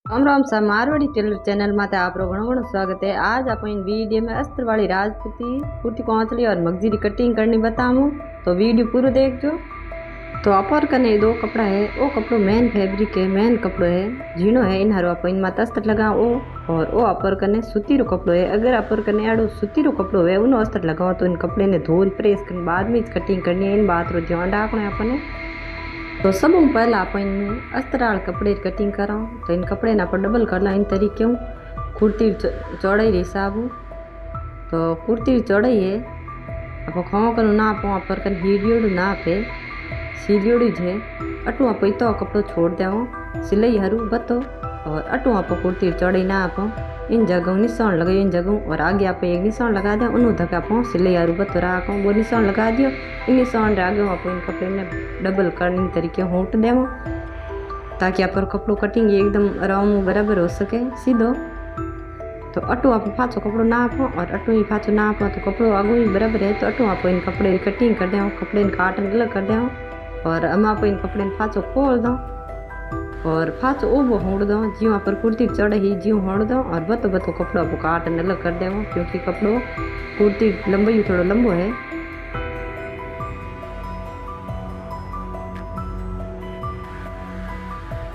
राम राम सा Marwari Taylor channel में आपरो घणो घणो स्वागत है। आज आप इन वीडियो में अस्तर वाली राजपूती कुर्ती कोंचली और मगजी की कटिंग करनी बताऊँ, तो वीडियो पूरा देखो। तो अपर कने दो कपड़ा है, वो कपड़ो मेन फैब्रिक है, मेन कपड़ो है झीणो है। इन हारो आप इन माता अस्तर लगाओ और वो अपर कने सूती रो कपड़ो है। अगर अपर कने आड़ो सूती रो कपड़ो है उनो अस्तर लगाओ तो इन कपड़े ने धोल प्रेस कर बाद में कटिंग करनी है। इन बात रो ध्यान रखना है अपने। तो सब पहले आप इन अस्तर वाले कपड़े कटिंग कराओ तो इन कपड़े ना पर डबल कर ला इन तरीके कुर्ती चौड़ाई हिसाब। तो कुर्ती चौड़ाई है आप खाओ कर नाप अपर कन हीडियोड़ नाप है सिलियोड़ी है। अटू आप इतो कपड़ो छोड़ देव सिलाई हरू बतो और अटू आप कुर्ती चौड़ाई नाप इन जगह निशान लगाओ इन जगह और आगे आप एक निशान लगा दें उन तक आप सिलाई हरू बतो राखो वो निशान लगा दियो। इन निशान रे आगे आप इन कपड़े में डबल कर इन तरीके होट देव ताकि आप कपड़ो कटिंग एकदम राउंड बराबर हो सके सीधो। तो अटू आप पाछो कपड़ो नापो और अटू ही पाछो नापो तो कपड़ो आगू ही बराबर है। तो अटू आप इन कपड़े कटिंग कर दें कपड़े काटन अलग कर दें और हम आप इन कपड़े फाचो खोल दो और फाचो उबो होड़ दो ज्यों आप कुर्ती चढ़ी ज्यों होड़ दो और बतो बतो कपड़ो आप काटन अलग कर देव क्योंकि कपड़ो कुर्ती लंबाई थोड़ा लंबो है।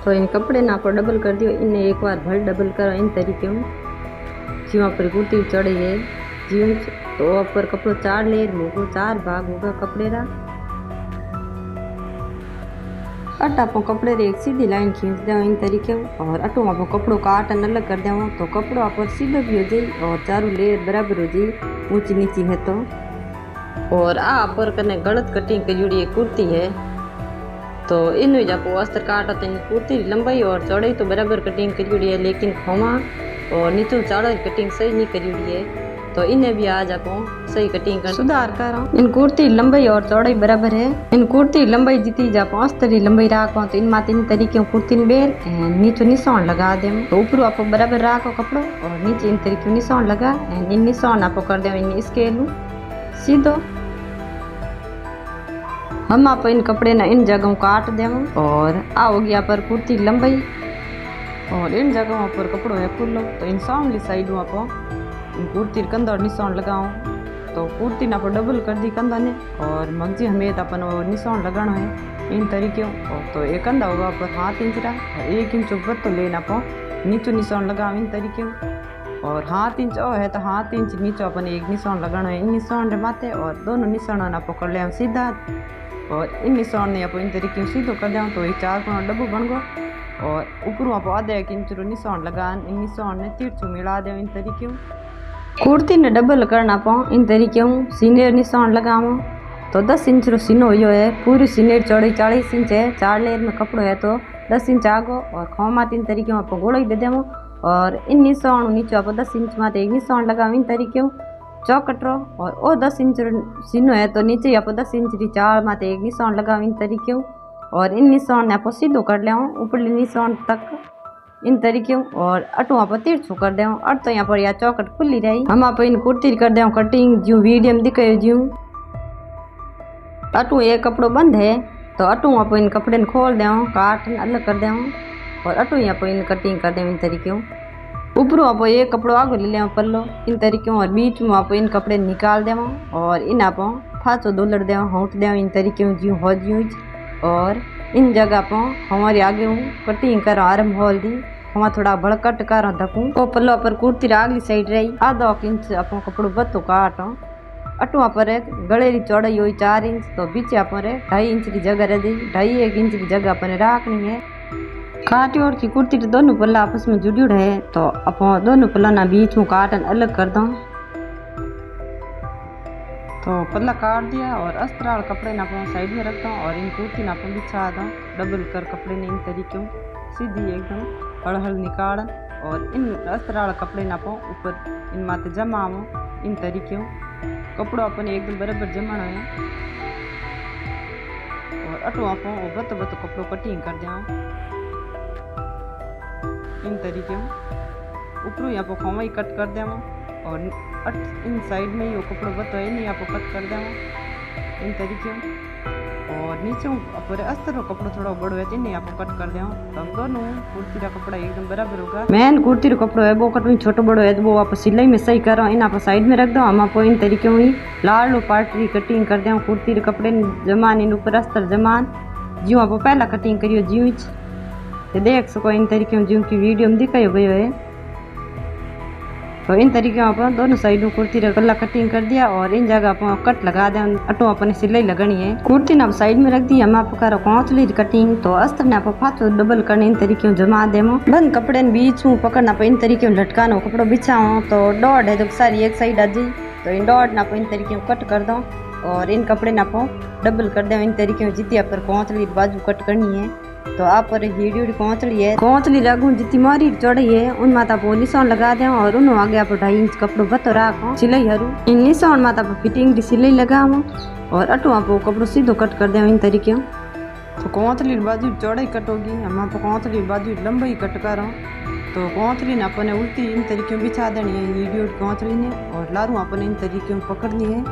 तो इन कपड़े ना आप डबल कर दियो इन्हें एक बार भर डबल करो इन तरीके ज्यों आप कुर्ती चढ़ी है ज्यों तो ऊपर कपड़ो 4 लेयर होगा 4 भाग होगा कपड़े रा। अट आप कपड़े रे एक सीधी लाइन खींच देव इन तरीके और अटू आप कपड़ो काटन अलग कर देव तो कपड़ो आप सीधो भी हो जाए और चारों लेयर बराबर हो जाए ऊंची नीची है। तो और अपर कने गलत कटिंग करी कुर्ती है तो इन आप अस्तर काटा तो इन कुर्ती लंबाई और चौड़ाई तो बराबर कटिंग करी है लेकिन खोमा और नीचू चौड़ाई कटिंग सही नहीं करी है। तो इन्हें भी आज आप सही कटिंग कर सुधार करो। इन कुर्ती लंबाई और चौड़ाई बराबर है। इन कुर्ती लंबाई जितनी आप अस्तर की लंबाई राखो तो इन माते इन तरीके कुर्ती बेल नीचे निशान लगा दे तो ऊपर आप बराबर राखो कपड़ो और नीचे इन तरीके निशान लगा इन निशान आप कर दे इन स्केल सीधो। हम आप इन कपड़े ना इन जगहों काट देव और आ हो गया पर कुर्ती लंबाई और इन जगहों पर कपड़ो है खुलो तो इन सामने साइड आप कुर्ती कंधा निशान लगाओ तो कुर्ती ना पर डबल कर दी कंधा ने और मगजी हमें अपन निशान लगाना है इन तरीके तो एक कंधा होगा पर 7 इंच रा 1 इंच ऊपर तो लेना पो नीचे निशान लगाओ इन तरीके और 7 इंच है तो 7 इंच नीचे अपन एक निशान लगाना है इन निशान रे माथे और दोनों निशान ना पकड़ ले सीधा और इन निशान ने आप इन तरीके सीधो कर दें तो एक 4 कोना डब्बू बन गो और ऊपर आप आधे 1 इंच रो निशान लगा इन निशान ने तिरछू मिला दे इन तरीके कुर्ती ने डबल करना पाओ इन तरीके सीने निशान लगाओ तो 10 इंच रो सीनो हो है पूरी सीने चौड़ाई 40 इंच है 4 लेयर में कपड़ो है तो 10 इंच आगो और खोमा 3 तरीके आप गोड़ा ही दे देव और इन निशान नीचे आप 10 इंच माते एक निशान लगाओ इन तरीके चौकट रो और वो 10 इंच सीनो है तो नीचे आप 10 इंच की 4 माते एक निशान लगाओ इन तरीके और इन निशान ने आप सीधो कर ले ऊपरली निशान तक इन तरीके और अटू आप तिरछू कर दें और तो यहाँ पर या चौकट खुली रही। हम आप इन कुर्ती कर दें कटिंग ज्यों वीडियो में दिखाए ज्यों अटू एक कपड़ो बंद है तो अटू आप इन कपड़े ने खोल दें काट अलग कर दें और अटू यहाँ पर इन कटिंग कर दें इन तरीके ऊपरों आप एक कपड़ो आगे ले लें पल्लो इन तरीके और बीच में आप इन कपड़े निकाल दें और इन आप फाचो दुलड़ दें होट दें इन तरीके ज्यों हो ज्यूँ और इन जगह पर हमारे आगे कटिंग कर आरम्भ होल दी हम थोड़ा भड़कट कर धकूँ वो पल्लो पर कुर्ती अगली साइड रही आधा इंच आप कपड़ो बतो काट अटू आप गले की चौड़ाई हुई 4 इंच तो बीच आप 2.5 इंच की जगह रह दी 2.5 इंच की जगह अपन राखनी है। काटी और की कुर्ती तो दोनों पल्ला आपस में जुड़ी है तो आप दोनों पल्ला ना बीच में काटन अलग कर दो तो पल्ला काट दिया और अस्तर वाले कपड़े ना साइड में रखता हूँ और इन कुर्ती ना बिछा दो डबल कर कपड़े ने इन तरीके सीधी एकदम हड़ निकाल और इन अस्तर वाले कपड़े ना ऊपर इन माते जमा इन तरीके कपड़ो अपन एकदम बराबर जमाना है और अटो आप बतो बतो कपड़ो कटिंग कर दें इन तरीके ऊपर यहाँ पर खोमा ही कट कर दें और इन साइड में ही वो कपड़ो बतो है नहीं आप कट कर दें इन तरीके और और नीचे पर अस्तर कपड़ो थोड़ा बड़ो है जिन्हें आप कट कर दें तो दोनों कुर्ती का कपड़ा एकदम बराबर होगा। मेन कुर्ती का कपड़ो है वो कट छोटो बड़ो है तो वो आप सिलाई में सही करो, इन आप साइड में रख दो। हम आपको इन तरीके हुई लाल पार्टी कटिंग कर दें कुर्ती के कपड़े जमान इन ऊपर अस्तर जमान ज्यों आप पहला कटिंग करियो ज्यों देख सको इन तरीके ज्यों की वीडियो में दिखाई गयो है। तो इन तरीके आप दोनों साइडों कुर्ती गला कटिंग कर दिया और इन जगह आप कट लगा दें अटो अपने सिलाई लगानी है। कुर्ती ने आप साइड में रख दी। हम आप करो कोंचली कटिंग तो अस्तर ने आप फाचो डबल करने इन तरीके जमा देमो बंद कपड़े बीच में पकड़ना पे इन तरीके लटकानो कपड़ो बिछाओ तो डॉट है जो सारी एक साइड आ जी तो इन डॉट ना इन तरीके कट कर दो और इन कपड़े ना डबल कर दो इन तरीके जितनी आप कोंचली बाजू कट करनी है। तो आप वीडियो कोंचली रखू जितनी मारी चौड़ाई है उन माता आप निशान लगा दें और उन आगे आप 2.5 इंच कपड़ो बतो राखो सिलाई हरू इन निशान माता आप फिटिंग की सिलाई लगाओ और अटो आप कपड़ो सीधो कट कर दें इन तरीके। तो कोंचली बाजू चौड़ाई कट होगी। हम आप कोंचली बाजू लंबाई कट करो तो कोंचली ने अपने उल्टी इन तरीके बिछा देनी है वीडियो कोंचली ने और लारू अपने इन तरीके पकड़नी है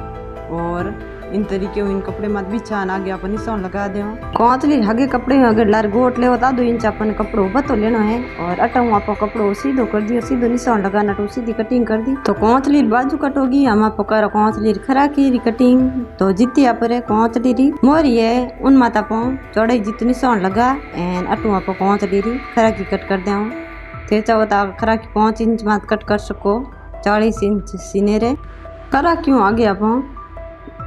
और इन तरीके इन कपड़े मत बिछा आगे आप निशान लगा दो। कोंचली हगे कपड़े में अगर लार गोट ले 2 इंच अपन कपड़ो बतो लेना है और अटू आप कपड़ो सीधो कर दियो सीधो निशान लगाना तो सीधी कटिंग कर दी। तो कोंचली बाजू कट होगी। हम आप करो कोंचली खराकी री कटिंग तो जितनी आप कोंचली री मोरी है उन माता आप चौड़ाई जितनी निशान लगा एंड अटू आप कोंचली री खराकी कट कर दो। थे चाहो तो खराकी 5 इंच मत कट कर सको 40 इंच सीने रे करा क्यों आगे आप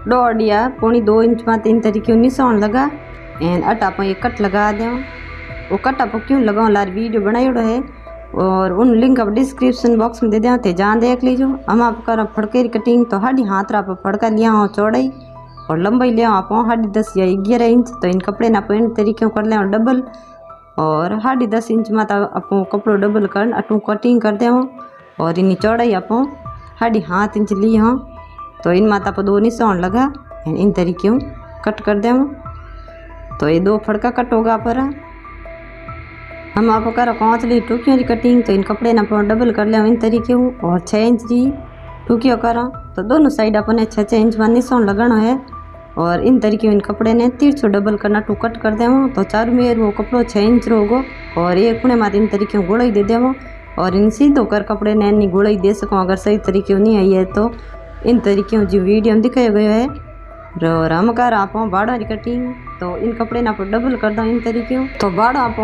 1.5 या 2 इंच में 3 तरीके निशान लगा एंड अट आप ये कट लगा दें। वो कट आप क्यों लगाओ लार वीडियो बनाइयो है और उन लिंक आप डिस्क्रिप्शन बॉक्स में दे दें थे जान देख लीजिए। हम आप कर फड़के कटिंग तो 1.5 आप फड़का लिया हो चौड़ाई और लंबाई लिया आप 10.5 या 11 इंच तो इन कपड़े ना इन तरीके कर लें डबल और 10.5 इंच में आप कपड़ो डबल कर अटू कटिंग कर दें और इन चौड़ाई आप 1.5 इंच ली हाँ तो इन माता पर 2 निशान लगा इन तरीके कट कर दें तो ये 2 फड़का कट होगा पर। हम आप करो कोंचली टूकियों की कटिंग तो इन कपड़े ना डबल कर ले इन तरीके और 6 इंच की टूकियों करो तो दोनों साइड अपने 6 इंच में निशान लगाना है और इन तरीके इन कपड़े ने 300 डबल करना टू कट कर दें तो चारू मेर वो कपड़ो 6 इंच रोगो और एक खुणे मात इन तरीके गोलाई दे दें और इन सीधो कर कपड़े ने इन्नी गोलाई दे सको अगर सही तरीके नहीं आई है तो इन तरीके जो वीडियो में दिखाया गया है। और हम कर आप बाड़ा की कटिंग तो इन कपड़े ना डबल कर दो इन तरीके तो बाड़ा आप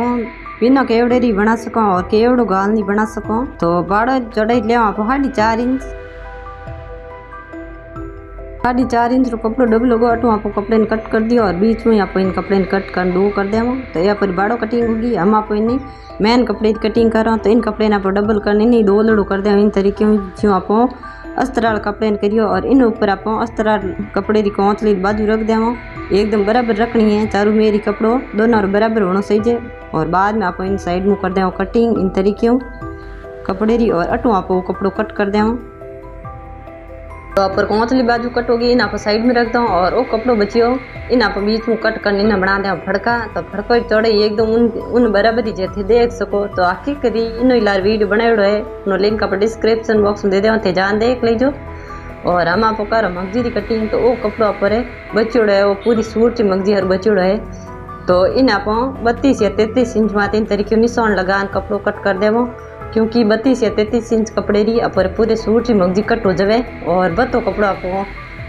बिना केवड़े री बना सको और केवड़ो गाल नहीं बना सको तो बाड़ा चौड़ाई ले आप 4.5 इंच 4.5 इंच रो कपड़ो डबल होगा अटू आप कपड़े ने कट कर दिया और बीच में आप इन कपड़े ने कट कर 2 कर दें तो यहाँ पर बाड़ो कटिंग होगी। हम आप इन मेन कपड़े की कटिंग करो तो इन कपड़े ने आप डबल करने नहीं 2 लड़ो कर दें इन तरीके जो आप अस्तर कपड़े करियो और इन ऊपर आप अस्तर कपड़े की कोंचली बाजू रख दें एकदम बराबर रखनी है चारू मेरी कपड़ो दोनों बराबर होना चाहिए और बाद में आप इन साइड में कर दें कटिंग इन तरीके कपड़े की और अटू आप कपड़ो कट कर दें तो आप कोंचली बाजू कट होगी इन आप साइड में रख दो और वो कपड़ो बचियो इन आप बीच में कट कर इन बना दें फड़का तो फड़को चौड़ाई एकदम उन बराबर ही जैसे देख सको तो आखिर करी इन लार वीडियो बनाएड़ो है उन लिंक आप डिस्क्रिप्शन बॉक्स में दे दें थे जान देख लीजो। और हम आप कर मगजी की कटिंग तो वो कपड़ो आप बचियोड़ो है वो पूरी सूट की मगजी हर बचियोड़ो है तो इन आप 32 या 33 इंच में इन तरीके निशान लगा कपड़ो कट कर देवो क्योंकि 32 या 33 इंच कपड़े री अपर पूरे सूट की मगजी कट हो जावे और बतो कपड़ो आप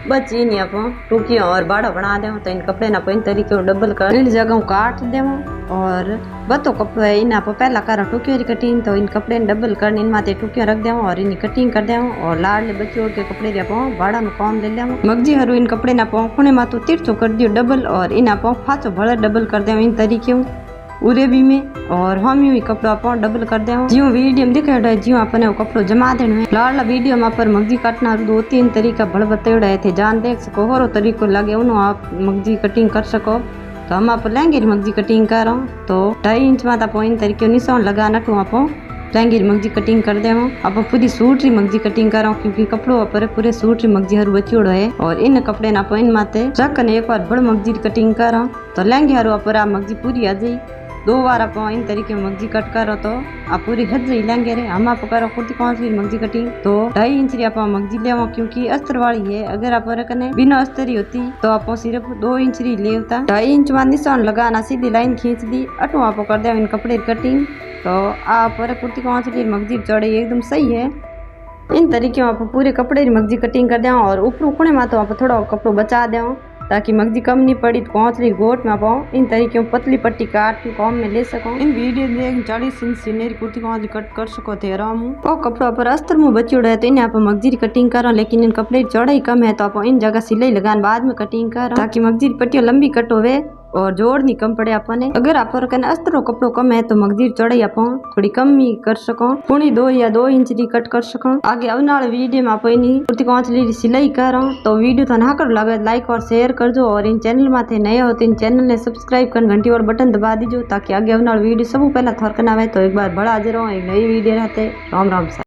बच इन आप टूकी और बाड़ा बना दें तो इन कपड़े ना इन तरीके डबल कर इन जगह काट दें और बतो कपड़ो है इन आप पहला कर टूकियों की कटिंग तो इन कपड़े डबल कर इन माते टूकियों रख दें और इन कटिंग कर दें और लाड़ ने बच्चों के कपड़े आप बाड़ा में कौन ले लें मगजी हरू इन कपड़े ना खुणे मातो 300 कर दियो डबल और इन आप फाचो भले डबल कर दें इन तरीके उरे भी में और हम यूँ कपड़ो आप डबल कर दे ज्यों वीडियो में दिखाई है ज्यों अपने वो कपड़ो जमा देना है लाल वीडियो में पर मगजी काटना 2-3 तरीका भड़ बताड़ा है थे जान देख सको होरो तरीको लगे उन्हों आप मगजी कटिंग कर सको तो हम आप लहंगे मगजी कटिंग करो तो 2.5 इंच में आप इन तरीके निशान लगा नटू आप लहंगे मगजी कटिंग कर दे आप पूरी सूट री मगजी कटिंग करो क्योंकि कपड़ो पर पूरे सूट री मगजी हर बचियोड़ो है और इन कपड़े ना इन माते रखने एक बार बड़ मगजी कटिंग करो तो लहंगे हर आप मगजी पूरी आ जाए 2 बार आप इन तरीके में मगजी कट करो तो आप पूरी हद हिलाएंगे रे। हम आप करो कुर्ती कौंचली मगजी कटिंग तो 2.5 इंच री आप मगजी ले क्योंकि अस्तर वाली है। अगर आप कने बिना अस्तर होती तो आप सिर्फ 2 इंच री ले होता। 2.5 इंच में निशान लगाना, सीधी लाइन खींच दी, अटू आप कर दिया इन कपड़े कटिंग। तो आप कुर्ती कौंचली मगजी चौड़ाई एकदम सही है। इन तरीके में आप पूरे कपड़े की मगजी कटिंग कर दें और ऊपर कोने में तो आप थोड़ा कपड़ो बचा दें ताकि मगजी कम नहीं पड़ी। तो कौंचली गोट में आप इन तरीके में पतली पट्टी काट के कॉम में ले सको। इन वीडियो देख 40 इंच सीनेरी कुर्ती कौंचली कट कर सको थे आराम। और कपड़ा पर अस्तर मुँह बची उड़ा है तो इन्हें आप मगजी की कटिंग करो, लेकिन इन कपड़े की चौड़ाई कम है तो आप इन जगह सिलाई लगान बाद में कटिंग करो ताकि मगजी की पट्टियाँ लंबी कट होवे और जोड़ नहीं कम पड़े अपने। अगर आप अस्तर कपड़ो कम है तो मगजी चौड़ाई आप थोड़ी कम ही कर सको, पूरी 2 या 2 इंच की कट कर सको। आगे आने वीडियो में आप इन कुर्ती कौंचली सिलाई करो तो वीडियो तो ना कर लगे लाइक और शेयर कर दो। और इन चैनल में नए हो तो इन चैनल ने सब्सक्राइब कर घंटी और बटन दबा दीजो ताकि आगे आने वीडियो सब पहला थोर करना आवे। तो एक बार बड़ा हाजिर हो एक नई वीडियो रहते। राम राम।